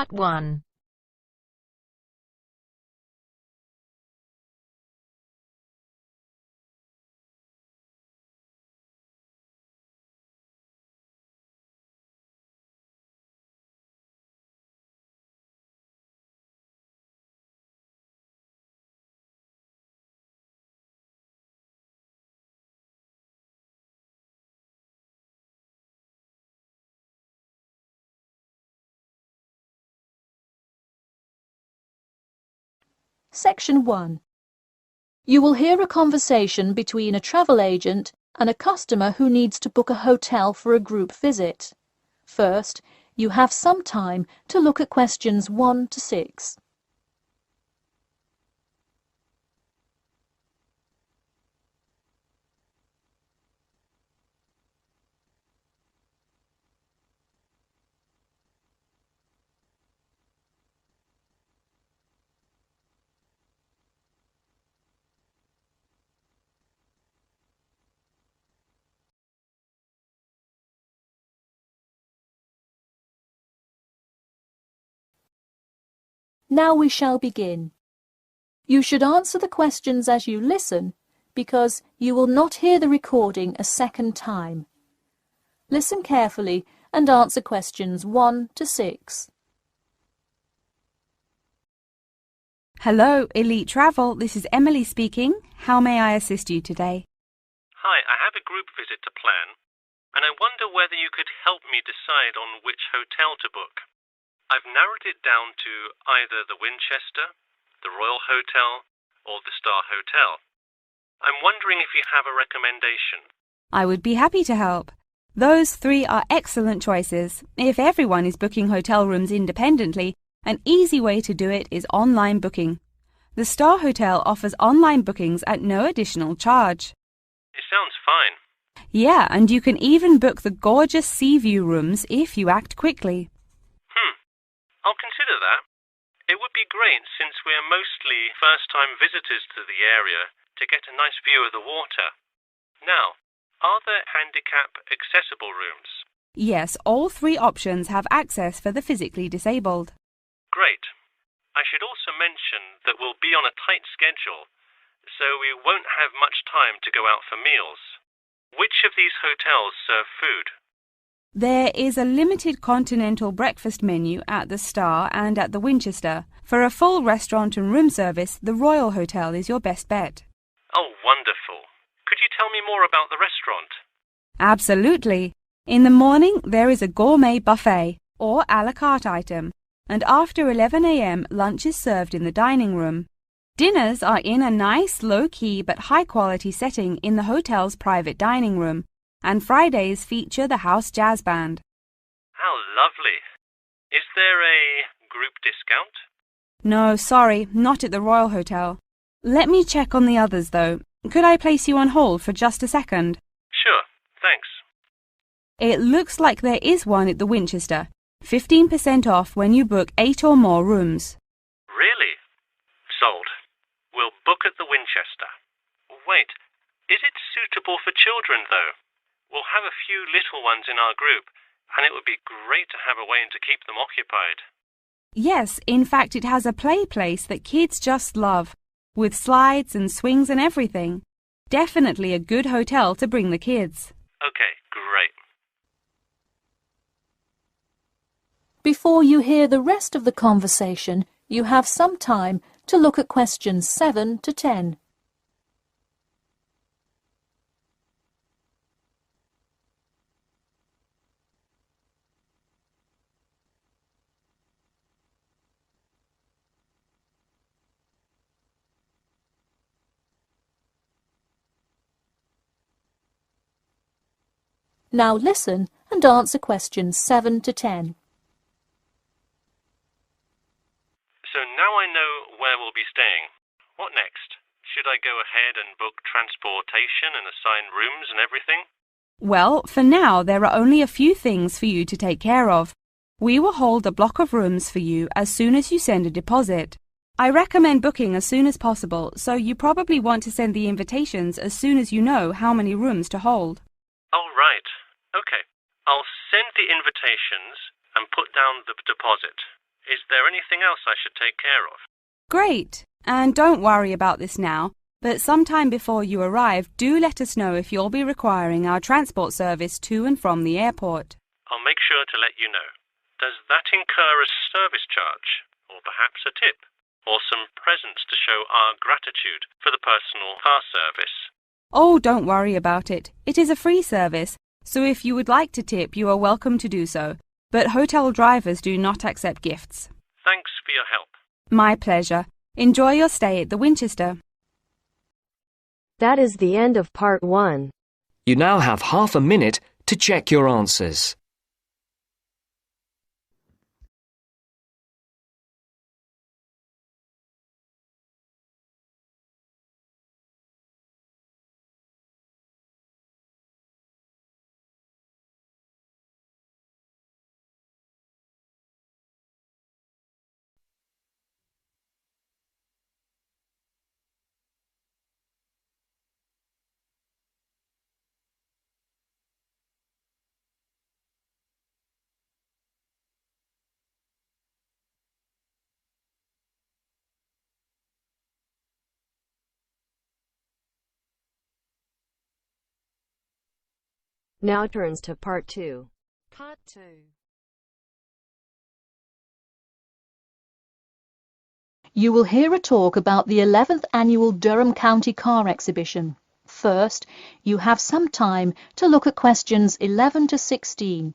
Part 1. Section 1. You will hear a conversation between a travel agent and a customer who needs to book a hotel for a group visit. First, you have some time to look at questions 1 to 6. Now we shall begin. You should answer the questions as you listen, because you will not hear the recording a second time. Listen carefully and answer questions 1 to 6. Hello, Elite Travel. This is Emily speaking. How may I assist you today? Hi, I have a group visit to plan, and I wonder whether you could help me decide on which hotel to book. I've narrowed it down to either the Winchester, the Royal Hotel, or the Star Hotel. I'm wondering if you have a recommendation. I would be happy to help. Those 3 are excellent choices. If everyone is booking hotel rooms independently, an easy way to do it is online booking. The Star Hotel offers online bookings at no additional charge. It sounds fine. Yeah, and you can even book the gorgeous sea view rooms if you act quickly. I'll consider that. It would be great since we're mostly first-time visitors to the area to get a nice view of the water. Now, are there handicap-accessible rooms? Yes, all 3 options have access for the physically disabled. Great. I should also mention that we'll be on a tight schedule, so we won't have much time to go out for meals. Which of these hotels serve food? There is a limited continental breakfast menu at the Star and at the Winchester. For a full restaurant and room service, the Royal Hotel is your best bet. Oh, wonderful. Could you tell me more about the restaurant? Absolutely. In the morning, there is a gourmet buffet or a la carte item, and after 11 a.m. lunch is served in the dining room. Dinners are in a nice, low-key but high-quality setting in the hotel's private dining room, and Fridays feature the house jazz band. How lovely. Is there a group discount? No, sorry, not at the Royal Hotel. Let me check on the others, though. Could I place you on hold for just a second? Sure, thanks. It looks like there is one at the Winchester. 15% off when you book 8 or more rooms. Really? Sold. We'll book at the Winchester. Wait, is it suitable for children, though? We'll have a few little ones in our group, and it would be great to have a way to keep them occupied. Yes, in fact it has a play place that kids just love, with slides and swings and everything. Definitely a good hotel to bring the kids. Okay, great. Before you hear the rest of the conversation, you have some time to look at questions 7 to 10. Now listen and answer questions 7 to 10. So now I know where we'll be staying. What next? Should I go ahead and book transportation and assign rooms and everything? Well, for now there are only a few things for you to take care of. We will hold a block of rooms for you as soon as you send a deposit. I recommend booking as soon as possible, so you probably want to send the invitations as soon as you know how many rooms to hold. Oh, right. Okay. I'll send the invitations and put down the deposit. Is there anything else I should take care of? Great! And don't worry about this now, but sometime before you arrive, do let us know if you'll be requiring our transport service to and from the airport. I'll make sure to let you know. Does that incur a service charge, or perhaps a tip, or some presents to show our gratitude for the personal car service? Oh, don't worry about it. It is a free service, so if you would like to tip, you are welcome to do so. But hotel drivers do not accept gifts. Thanks for your help. My pleasure. Enjoy your stay at the Winchester. That is the end of part 1. You now have half a minute to check your answers. Now turns to part 2. Part 2. You will hear a talk about the 11th Annual Durham County Car Exhibition. First, you have some time to look at questions 11 to 16.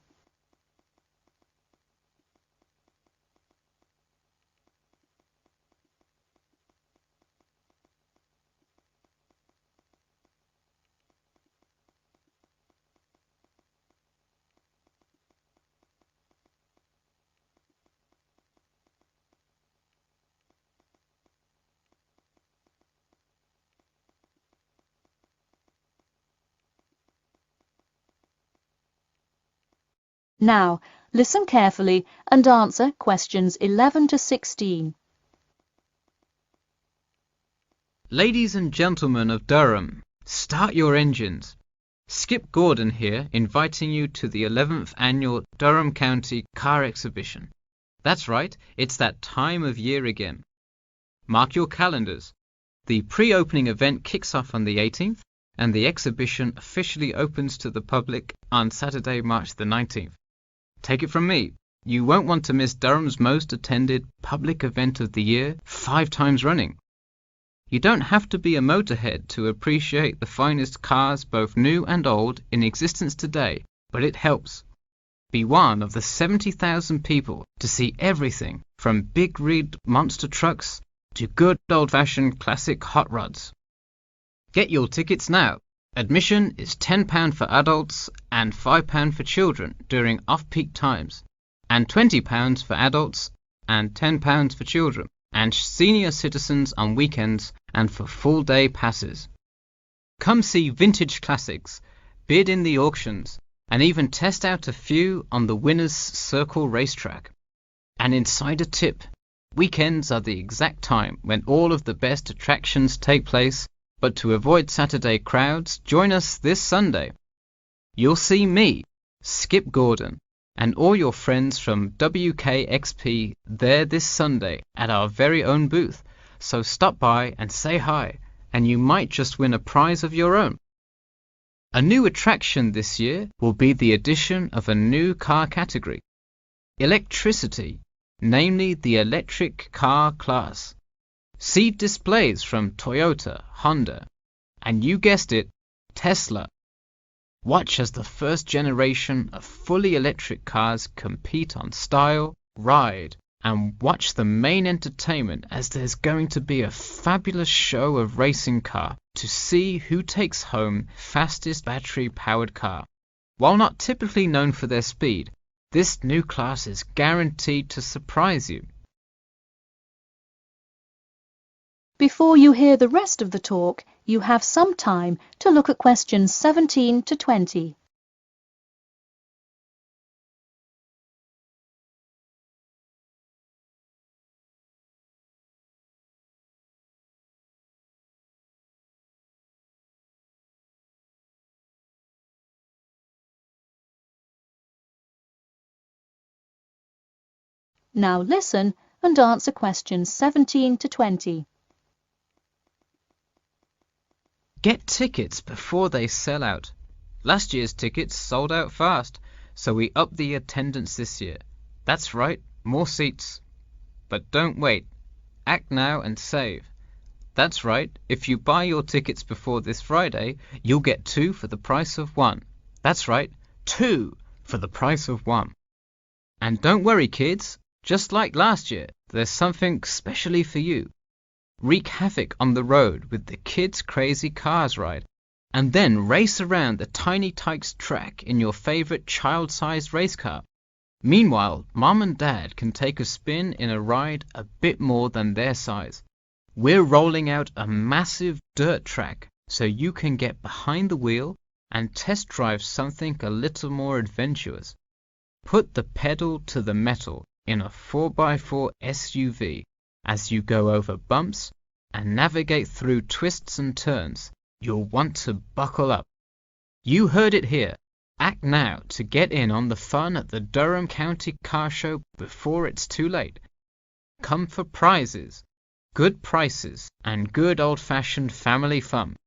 Now, listen carefully and answer questions 11 to 16. Ladies and gentlemen of Durham, start your engines. Skip Gordon here, inviting you to the 11th Annual Durham County Car Exhibition. That's right, it's that time of year again. Mark your calendars. The pre-opening event kicks off on the 18th, and the exhibition officially opens to the public on Saturday, March the 19th. Take it from me, you won't want to miss Durham's most attended public event of the year 5 times running. You don't have to be a motorhead to appreciate the finest cars, both new and old, in existence today, but it helps. Be one of the 70,000 people to see everything from big rig monster trucks to good old-fashioned classic hot rods. Get your tickets now. Admission is £10 for adults and £5 for children during off-peak times, and £20 for adults and £10 for children, and senior citizens on weekends and for full-day passes. Come see vintage classics, bid in the auctions, and even test out a few on the Winners' Circle racetrack. An insider tip: weekends are the exact time when all of the best attractions take place, but to avoid Saturday crowds, join us this Sunday. You'll see me, Skip Gordon, and all your friends from WKXP there this Sunday at our very own booth, so stop by and say hi, and you might just win a prize of your own. A new attraction this year will be the addition of a new car category, electricity, namely the electric car class. See displays from Toyota, Honda, and you guessed it, Tesla. Watch as the first generation of fully electric cars compete on style, ride, and watch the main entertainment as there's going to be a fabulous show of racing car to see who takes home fastest battery-powered car. While not typically known for their speed, this new class is guaranteed to surprise you. Before you hear the rest of the talk, you have some time to look at questions 17 to 20. Now listen and answer questions 17 to 20. Get tickets before they sell out. Last year's tickets sold out fast, so we upped the attendance this year. That's right, more seats. But don't wait. Act now and save. That's right, if you buy your tickets before this Friday, you'll get 2 for the price of 1. That's right, 2 for the price of 1. And don't worry, kids, just like last year, there's something specially for you. Wreak havoc on the road with the Kids Crazy Cars ride, and then race around the Tiny Tykes track in your favorite child-sized race car. Meanwhile, Mom and Dad can take a spin in a ride a bit more than their size. We're rolling out a massive dirt track so you can get behind the wheel and test drive something a little more adventurous. Put the pedal to the metal in a 4x4 SUV as you go over bumps and navigate through twists and turns. You'll want to buckle up. You heard it here. Act now to get in on the fun at the Durham County Car Show before it's too late. Come for prizes, good prices, and good old-fashioned family fun.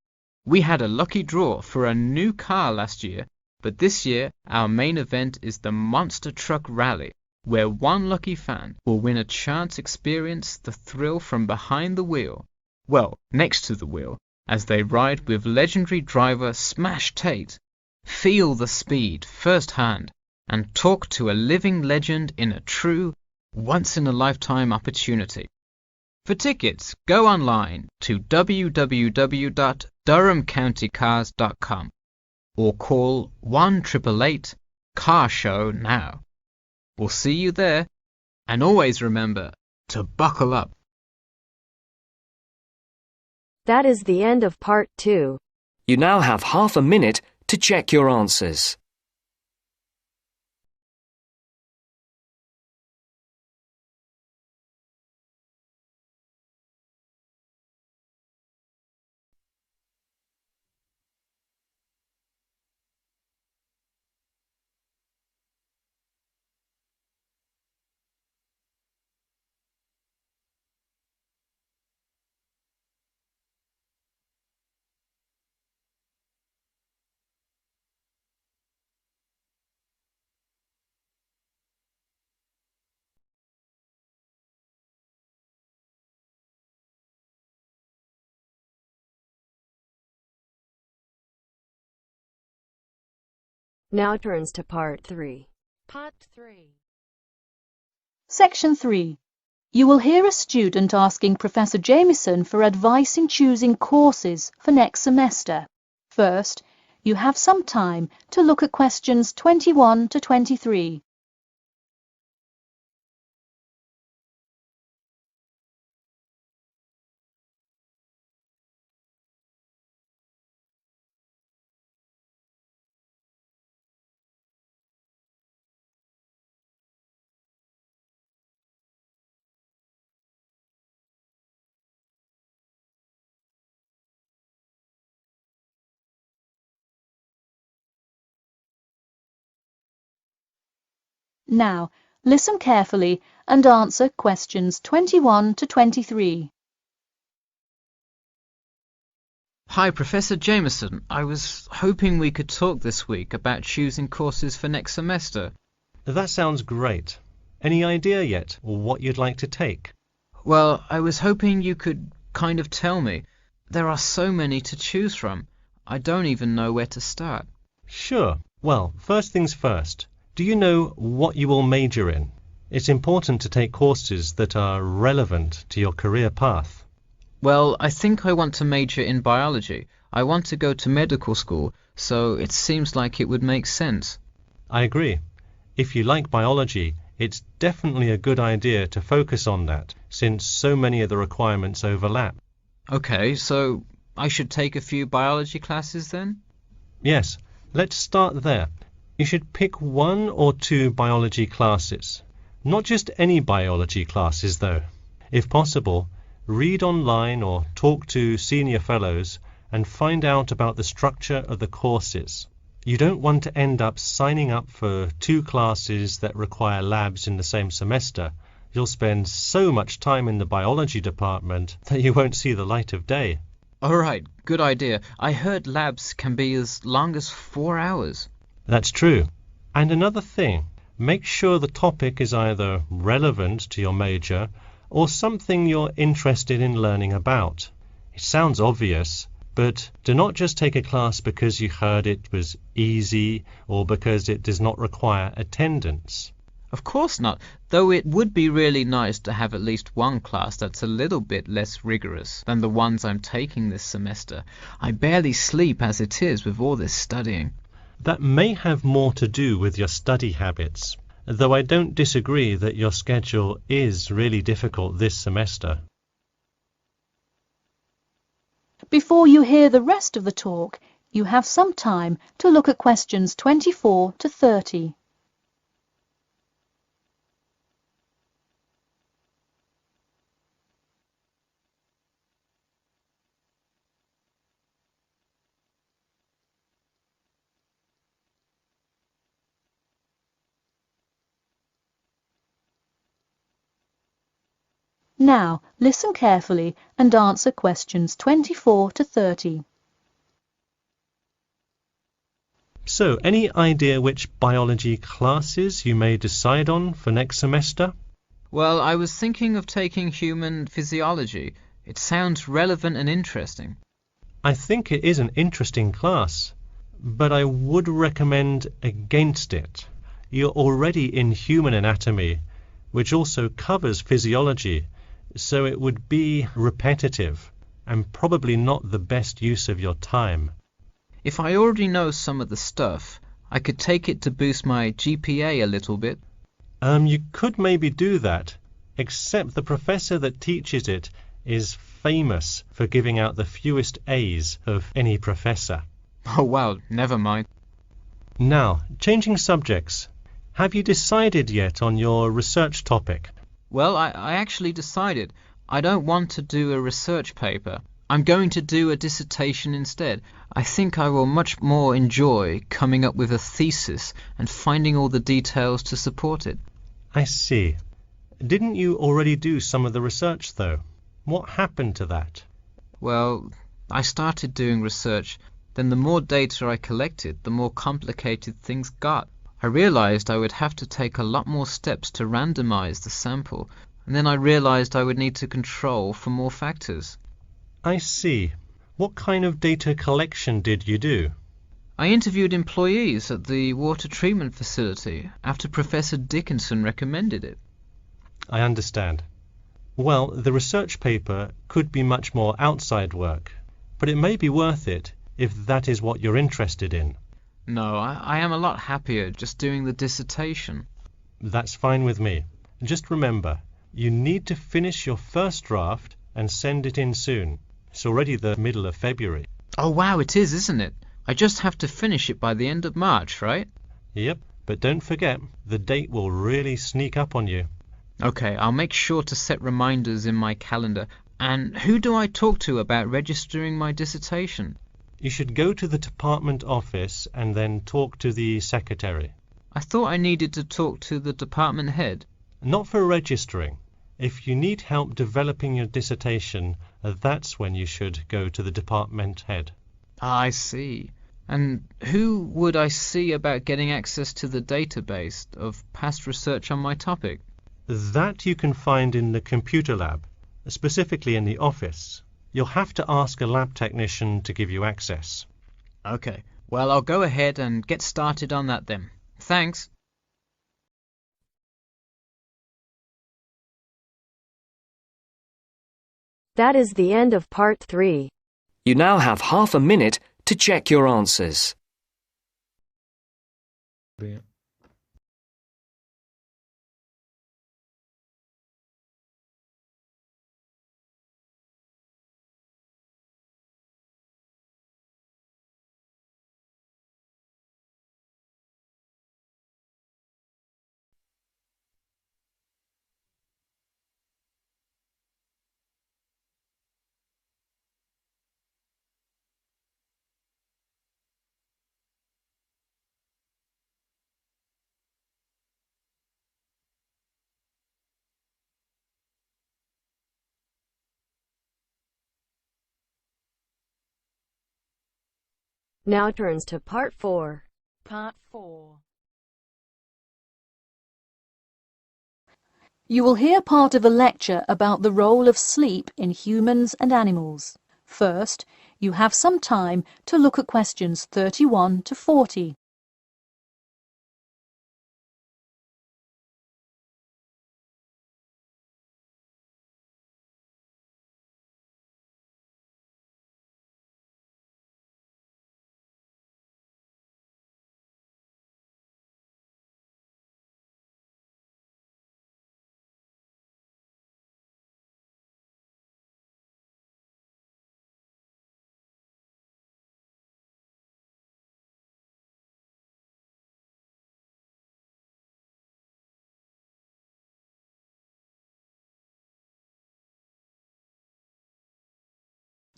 We had a lucky draw for a new car last year, but this year our main event is the Monster Truck Rally, where one lucky fan will win a chance to experience the thrill from behind the wheel, well, next to the wheel, as they ride with legendary driver Smash Tate. Feel the speed firsthand and talk to a living legend in a true, once-in-a-lifetime opportunity. For tickets, go online to www.durhamcountycars.com or call 1-888-CAR-SHOW now. We'll see you there, and always remember to buckle up. That is the end of part 2. You now have half a minute to check your answers. Now turns to part 3. Part 3. Section 3. You will hear a student asking Professor Jameson for advice in choosing courses for next semester. First, you have some time to look at questions 21 to 23. Now, listen carefully and answer questions 21 to 23. Hi, Professor Jameson. I was hoping we could talk this week about choosing courses for next semester. That sounds great. Any idea yet, or what you'd like to take? Well, I was hoping you could kind of tell me. There are so many to choose from. I don't even know where to start. Sure. Well, first things first. Do you know what you will major in? It's important to take courses that are relevant to your career path. Well, I think I want to major in biology. I want to go to medical school, so it seems like it would make sense. I agree. If you like biology, it's definitely a good idea to focus on that, since so many of the requirements overlap. Okay, so I should take a few biology classes then? Yes, let's start there. You should pick 1 or 2 biology classes. Not just any biology classes, though. If possible, read online or talk to senior fellows and find out about the structure of the courses. You don't want to end up signing up for 2 classes that require labs in the same semester. You'll spend so much time in the biology department that you won't see the light of day. All right, good idea. I heard labs can be as long as 4 hours. That's true. And another thing, make sure the topic is either relevant to your major or something you're interested in learning about. It sounds obvious, but do not just take a class because you heard it was easy or because it does not require attendance. Of course not, though it would be really nice to have at least one class that's a little bit less rigorous than the ones I'm taking this semester. I barely sleep as it is with all this studying. That may have more to do with your study habits, though I don't disagree that your schedule is really difficult this semester. Before you hear the rest of the talk, you have some time to look at questions 24 to 30. Now, listen carefully and answer questions 24 to 30. So, any idea which biology classes you may decide on for next semester? Well, I was thinking of taking human physiology. It sounds relevant and interesting. I think it is an interesting class, but I would recommend against it. You're already in human anatomy, which also covers physiology, so it would be repetitive and probably not the best use of your time. If I already know some of the stuff, I could take it to boost my GPA a little bit. You could maybe do that, except the professor that teaches it is famous for giving out the fewest A's of any professor. Oh wow, never mind. Now, changing subjects. Have you decided yet on your research topic? Well, I actually decided I don't want to do a research paper. I'm going to do a dissertation instead. I think I will much more enjoy coming up with a thesis and finding all the details to support it. I see. Didn't you already do some of the research, though? What happened to that? Well, I started doing research, then the more data I collected, the more complicated things got. I realized I would have to take a lot more steps to randomize the sample, and then I realized I would need to control for more factors. I see. What kind of data collection did you do? I interviewed employees at the water treatment facility after Professor Dickinson recommended it. I understand. Well, the research paper could be much more outside work, but it may be worth it if that is what you're interested in. No, I am a lot happier just doing the dissertation. That's fine with me. Just remember, you need to finish your first draft and send it in soon. It's already the middle of February. Oh wow, it is, isn't it? I just have to finish it by the end of March, right? Yep, but don't forget, the date will really sneak up on you. Okay, I'll make sure to set reminders in my calendar. And who do I talk to about registering my dissertation? You should go to the department office and then talk to the secretary. I thought I needed to talk to the department head. Not for registering. If you need help developing your dissertation, that's when you should go to the department head. I see. And who would I see about getting access to the database of past research on my topic? That you can find in the computer lab, specifically in the office. You'll have to ask a lab technician to give you access. Okay, well, I'll go ahead and get started on that then. Thanks. That is the end of part 3. You now have half a minute to check your answers. Now turns to Part 4. Part 4. You will hear part of a lecture about the role of sleep in humans and animals. First, you have some time to look at questions 31 to 40.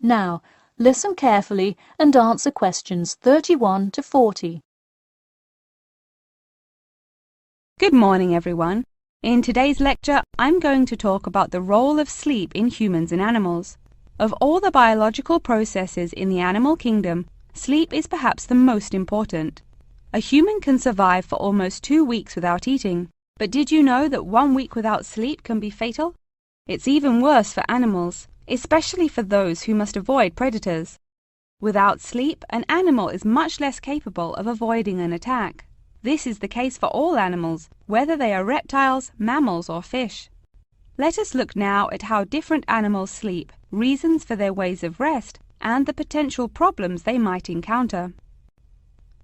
Now, listen carefully and answer questions 31 to 40. Good morning, everyone. In today's lecture, I'm going to talk about the role of sleep in humans and animals. Of all the biological processes in the animal kingdom, sleep is perhaps the most important. A human can survive for almost 2 weeks without eating, but did you know that 1 week without sleep can be fatal? It's even worse for animals, especially for those who must avoid predators. Without sleep, an animal is much less capable of avoiding an attack. This is the case for all animals, whether they are reptiles, mammals, or fish. Let us look now at how different animals sleep, reasons for their ways of rest, and the potential problems they might encounter.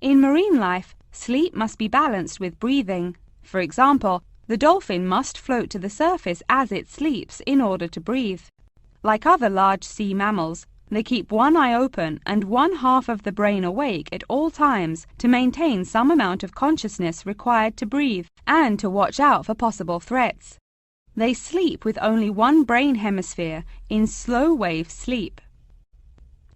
In marine life, sleep must be balanced with breathing. For example, the dolphin must float to the surface as it sleeps in order to breathe. Like other large sea mammals, they keep one eye open and one half of the brain awake at all times to maintain some amount of consciousness required to breathe and to watch out for possible threats. They sleep with only one brain hemisphere in slow wave sleep.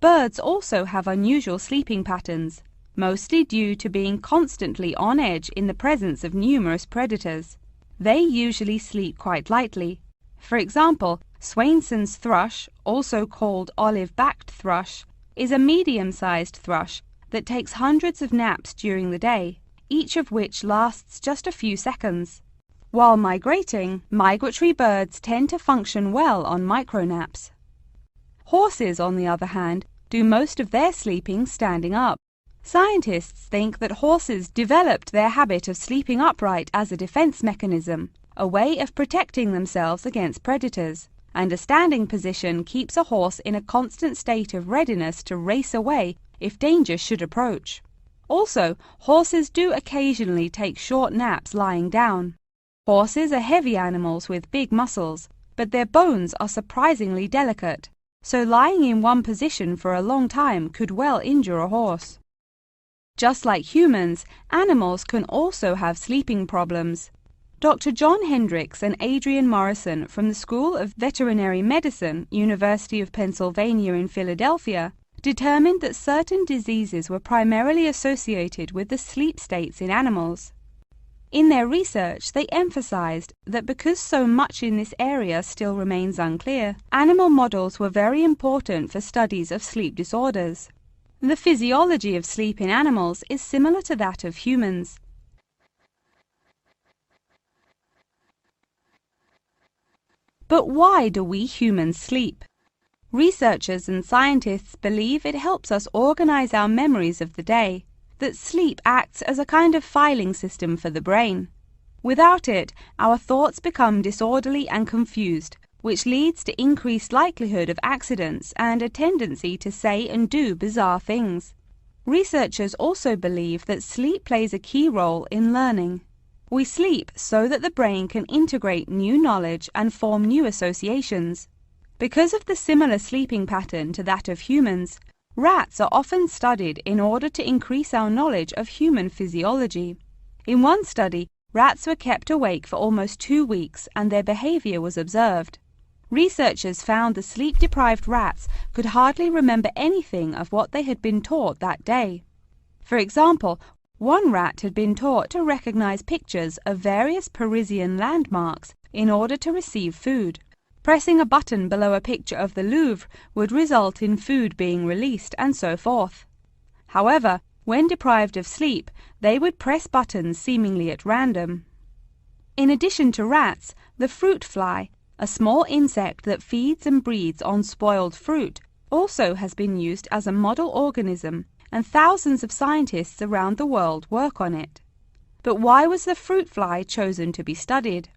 Birds also have unusual sleeping patterns, mostly due to being constantly on edge in the presence of numerous predators. They usually sleep quite lightly. For example, Swainson's thrush, also called olive-backed thrush, is a medium-sized thrush that takes hundreds of naps during the day, each of which lasts just a few seconds. While migrating, migratory birds tend to function well on micronaps. Horses, on the other hand, do most of their sleeping standing up. Scientists think that horses developed their habit of sleeping upright as a defense mechanism, a way of protecting themselves against predators, and a standing position keeps a horse in a constant state of readiness to race away if danger should approach. Also, horses do occasionally take short naps lying down. Horses are heavy animals with big muscles, but their bones are surprisingly delicate, so lying in one position for a long time could well injure a horse. Just like humans, animals can also have sleeping problems. Dr. John Hendricks and Adrian Morrison from the School of Veterinary Medicine, University of Pennsylvania in Philadelphia, determined that certain diseases were primarily associated with the sleep states in animals. In their research, they emphasized that because so much in this area still remains unclear, animal models were very important for studies of sleep disorders. The physiology of sleep in animals is similar to that of humans. But why do we humans sleep? Researchers and scientists believe it helps us organize our memories of the day, that sleep acts as a kind of filing system for the brain. Without it, our thoughts become disorderly and confused, which leads to increased likelihood of accidents and a tendency to say and do bizarre things. Researchers also believe that sleep plays a key role in learning. We sleep so that the brain can integrate new knowledge and form new associations. Because of the similar sleeping pattern to that of humans, rats are often studied in order to increase our knowledge of human physiology. In one study, rats were kept awake for almost 2 weeks and their behavior was observed. Researchers found the sleep-deprived rats could hardly remember anything of what they had been taught that day. For example, one rat had been taught to recognize pictures of various Parisian landmarks in order to receive food. Pressing a button below a picture of the Louvre would result in food being released, and so forth. However, when deprived of sleep, they would press buttons seemingly at random. In addition to rats, the fruit fly, a small insect that feeds and breeds on spoiled fruit, also has been used as a model organism, and thousands of scientists around the world work on it. But why was the fruit fly chosen to be studied?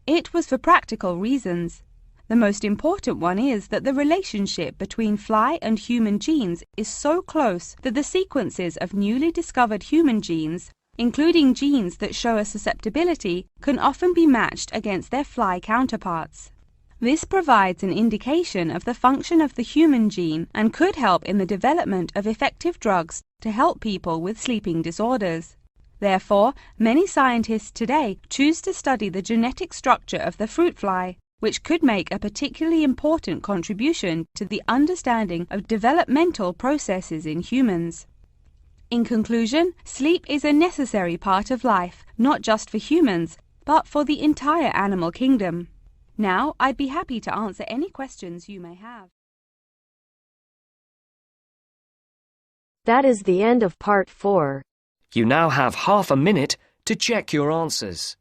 It was for practical reasons. The most important one is that the relationship between fly and human genes is so close that the sequences of newly discovered human genes, including genes that show a susceptibility, can often be matched against their fly counterparts. This provides an indication of the function of the human gene and could help in the development of effective drugs to help people with sleeping disorders. Therefore, many scientists today choose to study the genetic structure of the fruit fly, which could make a particularly important contribution to the understanding of developmental processes in humans. In conclusion, sleep is a necessary part of life, not just for humans, but for the entire animal kingdom. Now, I'd be happy to answer any questions you may have. That is the end of part 4. You now have half a minute to check your answers.